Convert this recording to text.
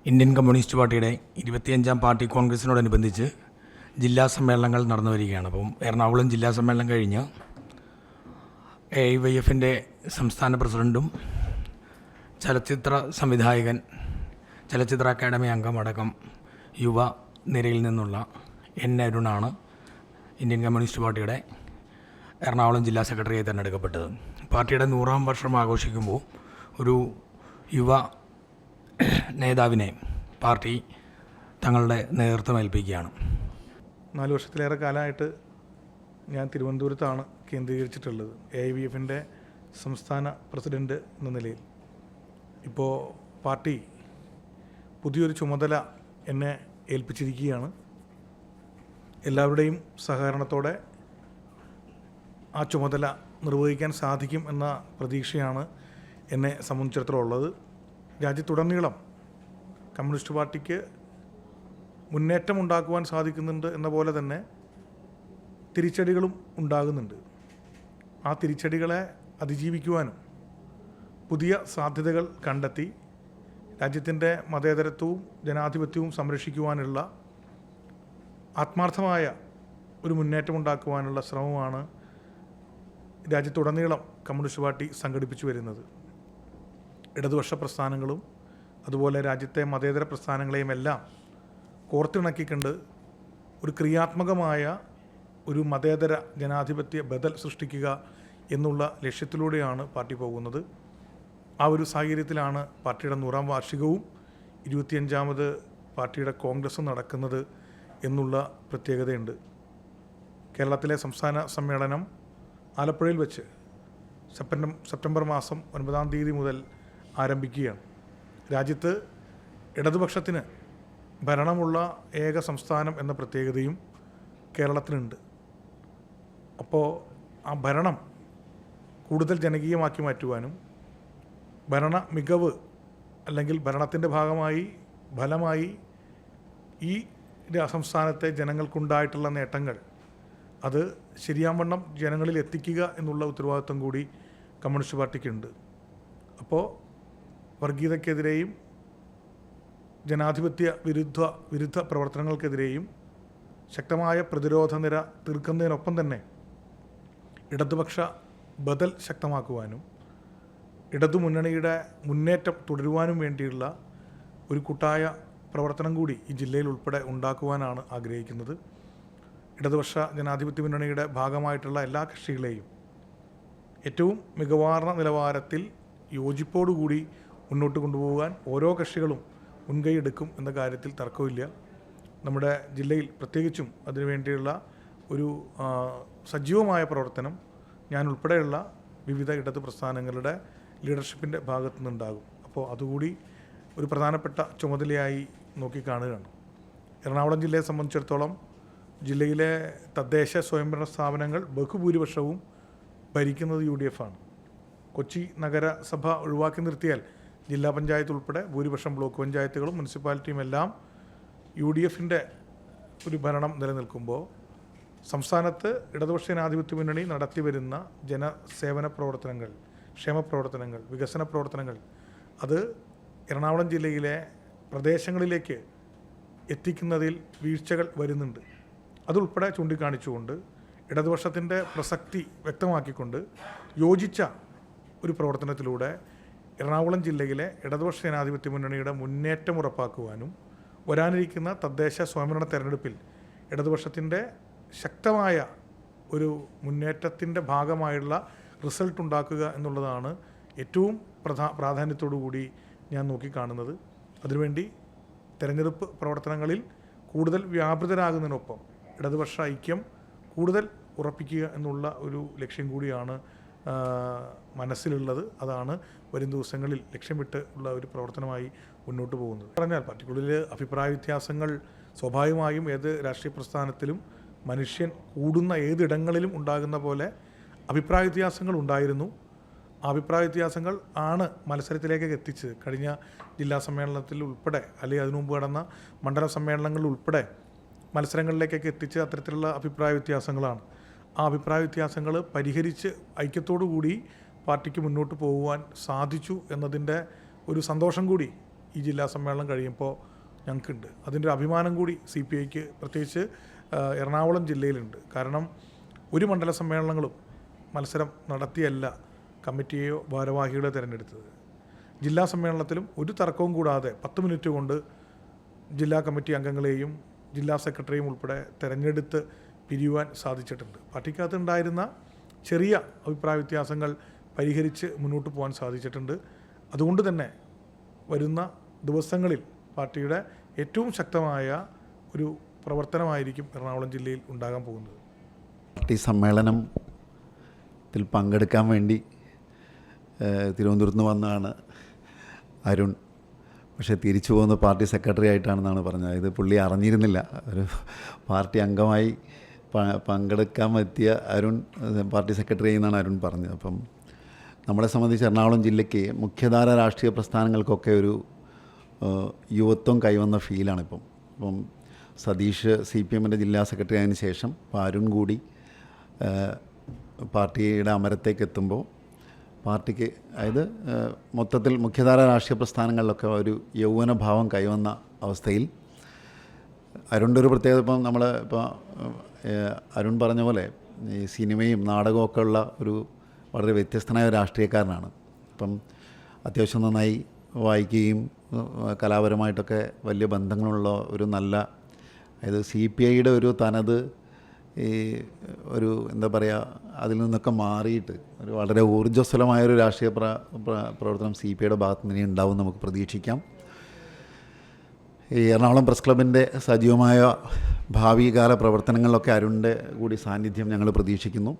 Indian communist പാർട്ടിയുടെ 25ാം party കോൺഗ്രസിനോടനുബന്ധിച്ച് ജില്ലാ സമ്മേളനങ്ങൾ നടന്നു വരികയാണ്. അപ്പം എറണാകുളം ജില്ലാ സമ്മേളനം കഴിഞ്ഞ് AIYFൻ്റെ സംസ്ഥാന പ്രസിഡൻറ്റും ചലച്ചിത്ര സംവിധായകൻ, ചലച്ചിത്ര അക്കാദമി അംഗമടക്കം യുവ നിരയിൽ നിന്നുള്ള N. അരുണാണ് ഇന്ത്യൻ കമ്മ്യൂണിസ്റ്റ് പാർട്ടിയുടെ എറണാകുളം ജില്ലാ സെക്രട്ടറിയായി തിരഞ്ഞെടുക്കപ്പെട്ടത്. പാർട്ടിയുടെ 100ാം വർഷം ആഘോഷിക്കുമ്പോൾ ഒരു യുവ നേതാവിനെ പാർട്ടി തങ്ങളുടെ നേതൃത്വം ഏൽപ്പിക്കുകയാണ്. 4 വർഷത്തിലേറെ കാലമായിട്ട് ഞാൻ തിരുവനന്തപുരത്താണ് കേന്ദ്രീകരിച്ചിട്ടുള്ളത്, AIYFൻ്റെ സംസ്ഥാന പ്രസിഡൻറ്റ് എന്ന നിലയിൽ. ഇപ്പോൾ പാർട്ടി പുതിയൊരു ചുമതല എന്നെ ഏൽപ്പിച്ചിരിക്കുകയാണ്. എല്ലാവരുടെയും സഹകരണത്തോടെ ആ ചുമതല നിർവഹിക്കാൻ സാധിക്കും എന്ന പ്രതീക്ഷയാണ് എന്നെ സംബന്ധിച്ചിടത്തോളം ഉള്ളത്. രാജ്യത്തുടനീളം കമ്മ്യൂണിസ്റ്റ് പാർട്ടിക്ക് മുന്നേറ്റം ഉണ്ടാക്കുവാൻ സാധിക്കുന്നുണ്ട് എന്ന പോലെ തന്നെ തിരിച്ചടികളും ഉണ്ടാകുന്നുണ്ട്. ആ തിരിച്ചടികളെ അതിജീവിക്കുവാനും പുതിയ സാധ്യതകൾ കണ്ടെത്തി രാജ്യത്തിൻ്റെ മതേതരത്വവും ജനാധിപത്യവും സംരക്ഷിക്കുവാനുള്ള ആത്മാർത്ഥമായ ഒരു മുന്നേറ്റം ഉണ്ടാക്കുവാനുള്ള ശ്രമമാണ് രാജ്യത്തുടനീളം കമ്മ്യൂണിസ്റ്റ് പാർട്ടി സംഘടിപ്പിച്ചു വരുന്നത്. ഇടതുപക്ഷ പ്രസ്ഥാനങ്ങളും അതുപോലെ രാജ്യത്തെ മതേതര പ്രസ്ഥാനങ്ങളെയും എല്ലാം കോർത്തിണക്കിക്കൊണ്ട് ഒരു ക്രിയാത്മകമായ ഒരു മതേതര ജനാധിപത്യ ബദൽ സൃഷ്ടിക്കുക എന്നുള്ള ലക്ഷ്യത്തിലൂടെയാണ് പാർട്ടി പോകുന്നത്. ആ ഒരു സാഹചര്യത്തിലാണ് പാർട്ടിയുടെ 100ാം വാർഷികവും 25ാമത് പാർട്ടിയുടെ കോൺഗ്രസും നടക്കുന്നത് എന്നുള്ള പ്രത്യേകതയുണ്ട്. കേരളത്തിലെ സംസ്ഥാന സമ്മേളനം ആലപ്പുഴയിൽ വെച്ച് സെപ്റ്റംബർ മാസം 9ാം തീയതി മുതൽ ആരംഭിക്കുകയാണ്. രാജ്യത്ത് ഇടതുപക്ഷത്തിന് ഭരണമുള്ള ഏക സംസ്ഥാനം എന്ന പ്രത്യേകതയും കേരളത്തിനുണ്ട്. അപ്പോൾ ആ ഭരണം കൂടുതൽ ജനകീയമാക്കി മാറ്റുവാനും ഭരണ മികവ് അല്ലെങ്കിൽ ഭരണത്തിൻ്റെ ഭാഗമായി ഫലമായി ഈ സംസ്ഥാനത്തെ ജനങ്ങൾക്കുണ്ടായിട്ടുള്ള നേട്ടങ്ങൾ അത് ശരിയാവണ്ണം ജനങ്ങളിൽ എത്തിക്കുക എന്നുള്ള ഉത്തരവാദിത്വം കൂടി കമ്മ്യൂണിസ്റ്റ് പാർട്ടിക്കുണ്ട്. അപ്പോൾ വർഗീയതയ്ക്കെതിരെയും ജനാധിപത്യ വിരുദ്ധ പ്രവർത്തനങ്ങൾക്കെതിരെയും ശക്തമായ പ്രതിരോധ നിര തീർക്കുന്നതിനൊപ്പം തന്നെ ഇടതുപക്ഷ ബദൽ ശക്തമാക്കുവാനും ഇടതുമുന്നണിയുടെ മുന്നേറ്റം തുടരുവാനും വേണ്ടിയുള്ള ഒരു കൂട്ടായ പ്രവർത്തനം കൂടി ഈ ജില്ലയിൽ ഉൾപ്പെടെ ഉണ്ടാക്കുവാനാണ് ആഗ്രഹിക്കുന്നത്. ഇടതുപക്ഷ ജനാധിപത്യ മുന്നണിയുടെ ഭാഗമായിട്ടുള്ള എല്ലാ കക്ഷികളെയും ഏറ്റവും മികവാർന്ന നിലവാരത്തിൽ യോജിപ്പോടുകൂടി മുന്നോട്ട് കൊണ്ടുപോകാൻ ഓരോ കക്ഷികളും മുൻകൈ എടുക്കും എന്ന കാര്യത്തിൽ തർക്കമില്ല. നമ്മുടെ ജില്ലയിൽ പ്രത്യേകിച്ചും അതിനുവേണ്ടിയുള്ള ഒരു സജീവമായ പ്രവർത്തനം ഞാൻ ഉൾപ്പെടെയുള്ള വിവിധ ഇടത് പ്രസ്ഥാനങ്ങളുടെ ലീഡർഷിപ്പിൻ്റെ ഭാഗത്തു നിന്നുണ്ടാകും. അപ്പോൾ അതുകൂടി ഒരു പ്രധാനപ്പെട്ട ചുമതലയായി നോക്കിക്കാണുകയാണ്. എറണാകുളം ജില്ലയെ സംബന്ധിച്ചിടത്തോളം ജില്ലയിലെ തദ്ദേശ സ്വയംഭരണ സ്ഥാപനങ്ങൾ ബഹുഭൂരിപക്ഷവും ഭരിക്കുന്നത് UDF ആണ്. കൊച്ചി നഗരസഭ ഒഴിവാക്കി നിർത്തിയാൽ ജില്ലാ പഞ്ചായത്ത് ഉൾപ്പെടെ ഭൂരിപക്ഷം ബ്ലോക്ക് പഞ്ചായത്തുകളും മുനിസിപ്പാലിറ്റിയും എല്ലാം UDFൻ്റെ ഒരു ഭരണം നിലനിൽക്കുമ്പോൾ സംസ്ഥാനത്ത് ഇടതുപക്ഷ ജനാധിപത്യ മുന്നണി നടത്തിവരുന്ന ജനസേവന പ്രവർത്തനങ്ങൾ, ക്ഷേമപ്രവർത്തനങ്ങൾ, വികസന പ്രവർത്തനങ്ങൾ അത് എറണാകുളം ജില്ലയിലെ പ്രദേശങ്ങളിലേക്ക് എത്തിക്കുന്നതിൽ വീഴ്ചകൾ വരുന്നുണ്ട്. അതുൾപ്പെടെ ചൂണ്ടിക്കാണിച്ചുകൊണ്ട് ഇടതുപക്ഷത്തിൻ്റെ പ്രസക്തി വ്യക്തമാക്കിക്കൊണ്ട് യോജിച്ച ഒരു പ്രവർത്തനത്തിലൂടെ എറണാകുളം ജില്ലയിലെ ഇടതുപക്ഷ ജനാധിപത്യ മുന്നണിയുടെ മുന്നേറ്റം ഉറപ്പാക്കുവാനും വരാനിരിക്കുന്ന തദ്ദേശ സ്വയംഭരണ തെരഞ്ഞെടുപ്പിൽ ഇടതുപക്ഷത്തിൻ്റെ ശക്തമായ ഒരു മുന്നേറ്റത്തിൻ്റെ ഭാഗമായുള്ള റിസൾട്ട് ഉണ്ടാക്കുക എന്നുള്ളതാണ് ഏറ്റവും പ്രാധാന്യത്തോടു കൂടി ഞാൻ നോക്കിക്കാണുന്നത്. അതിനുവേണ്ടി തെരഞ്ഞെടുപ്പ് പ്രവർത്തനങ്ങളിൽ കൂടുതൽ വ്യാപൃതരാകുന്നതിനൊപ്പം ഇടതുപക്ഷ ഐക്യം കൂടുതൽ ഉറപ്പിക്കുക എന്നുള്ള ഒരു ലക്ഷ്യം കൂടിയാണ് മനസ്സിലുള്ളത്. അതാണ് വരും ദിവസങ്ങളിൽ ലക്ഷ്യമിട്ട് ഉള്ള ഒരു പ്രവർത്തനമായി മുന്നോട്ട് പോകുന്നത്. പറഞ്ഞാൽ പാർട്ടിക്കുള്ളിൽ അഭിപ്രായ വ്യത്യാസങ്ങൾ സ്വാഭാവികമായും ഏത് രാഷ്ട്രീയ പ്രസ്ഥാനത്തിലും മനുഷ്യൻ കൂടുന്ന ഏതിടങ്ങളിലും ഉണ്ടാകുന്ന പോലെ അഭിപ്രായ വ്യത്യാസങ്ങൾ ഉണ്ടായിരുന്നു. ആ അഭിപ്രായ വ്യത്യാസങ്ങൾ ആണ് മത്സരത്തിലേക്ക് എത്തിച്ചത്. കഴിഞ്ഞ ജില്ലാ സമ്മേളനത്തിൽ ഉൾപ്പെടെ അല്ലെങ്കിൽ അതിനു മുമ്പ് നടന്ന മണ്ഡല സമ്മേളനങ്ങളിൽ ഉൾപ്പെടെ മത്സരങ്ങളിലേക്കൊക്കെ എത്തിച്ച് അത്തരത്തിലുള്ള അഭിപ്രായ വ്യത്യാസങ്ങളാണ്. ആ അഭിപ്രായ വ്യത്യാസങ്ങൾ പരിഹരിച്ച് ഐക്യത്തോടു കൂടി പാർട്ടിക്ക് മുന്നോട്ട് പോകുവാൻ സാധിച്ചു എന്നതിൻ്റെ ഒരു സന്തോഷം കൂടി ഈ ജില്ലാ സമ്മേളനം കഴിയുമ്പോൾ ഞങ്ങൾക്കുണ്ട്. അതിൻ്റെ ഒരു അഭിമാനം കൂടി CPIക്ക് പ്രത്യേകിച്ച് എറണാകുളം ജില്ലയിലുണ്ട്. കാരണം ഒരു മണ്ഡല സമ്മേളനങ്ങളും മത്സരം നടത്തിയല്ല കമ്മിറ്റിയെയോ ഭാരവാഹികളെയോ തിരഞ്ഞെടുത്തത്. ജില്ലാ സമ്മേളനത്തിലും ഒരു തർക്കവും കൂടാതെ 10 മിനിറ്റ് കൊണ്ട് ജില്ലാ കമ്മിറ്റി അംഗങ്ങളെയും ജില്ലാ സെക്രട്ടറിയും ഉൾപ്പെടെ തിരഞ്ഞെടുത്ത് പിരിയുവാൻ സാധിച്ചിട്ടുണ്ട്. പാർട്ടിക്കകത്തുണ്ടായിരുന്ന ചെറിയ അഭിപ്രായ വ്യത്യാസങ്ങൾ പരിഹരിച്ച് മുന്നോട്ട് പോകാൻ സാധിച്ചിട്ടുണ്ട്. അതുകൊണ്ട് തന്നെ വരുന്ന ദിവസങ്ങളിൽ പാർട്ടിയുടെ ഏറ്റവും ശക്തമായ ഒരു പ്രവർത്തനമായിരിക്കും എറണാകുളം ജില്ലയിൽ ഉണ്ടാകാൻ പോകുന്നത്. പാർട്ടി സമ്മേളനത്തിൽ പങ്കെടുക്കാൻ വേണ്ടി തിരുവനന്തപുരത്ത് നിന്ന് വന്നതാണ് അരുൺ. പക്ഷേ തിരിച്ചു പോകുന്ന പാർട്ടി സെക്രട്ടറി ആയിട്ടാണെന്നാണ് പറഞ്ഞത്. ഇത് പുള്ളി അറിഞ്ഞിരുന്നില്ല. ഒരു പാർട്ടി അംഗമായി പങ്കെടുക്കാൻ പറ്റിയ അരുൺ പാർട്ടി സെക്രട്ടറി എന്നാണ് അരുൺ പറഞ്ഞത്. അപ്പം നമ്മളെ സംബന്ധിച്ച് എറണാകുളം ജില്ലയ്ക്ക് മുഖ്യധാര രാഷ്ട്രീയ പ്രസ്ഥാനങ്ങൾക്കൊക്കെ ഒരു യുവത്വം കൈവന്ന ഫീലാണിപ്പം. അപ്പം സതീഷ് CPMൻ്റെ ജില്ലാ സെക്രട്ടറി ആയതിനു ശേഷം അരുൺ കൂടി പാർട്ടിയുടെ അമരത്തേക്ക് എത്തുമ്പോൾ പാർട്ടിക്ക് അതായത് മൊത്തത്തിൽ മുഖ്യധാര രാഷ്ട്രീയ പ്രസ്ഥാനങ്ങളിലൊക്കെ ഒരു യൗവനഭാവം കൈവന്ന അവസ്ഥയിൽ അരുണിൻ്റെ ഒരു പ്രത്യേകത ഇപ്പം നമ്മൾ ഇപ്പോൾ അരുൺ പറഞ്ഞ പോലെ ഈ സിനിമയും നാടകമൊക്കെ ഉള്ള ഒരു വളരെ വ്യത്യസ്തനായ ഒരു രാഷ്ട്രീയക്കാരനാണ്. അപ്പം അത്യാവശ്യം നന്നായി വായിക്കുകയും കലാപരമായിട്ടൊക്കെ വലിയ ബന്ധങ്ങളുള്ള ഒരു നല്ല, അതായത് CPIയുടെ ഒരു തനത് ഈ ഒരു എന്താ പറയുക അതിൽ നിന്നൊക്കെ മാറിയിട്ട് ഒരു വളരെ ഊർജ്ജസ്വലമായൊരു രാഷ്ട്രീയ പ്രവർത്തനം CPIയുടെ ഭാഗത്തു നിന്ന് ഉണ്ടാവും നമുക്ക് പ്രതീക്ഷിക്കാം. ഈ എറണാകുളം പ്രസ് ക്ലബിൻ്റെ സജീവമായ ഭാവികാല പ്രവർത്തനങ്ങളിലൊക്കെ അരുണിൻ്റെ കൂടി സാന്നിധ്യം ഞങ്ങൾ പ്രതീക്ഷിക്കുന്നു.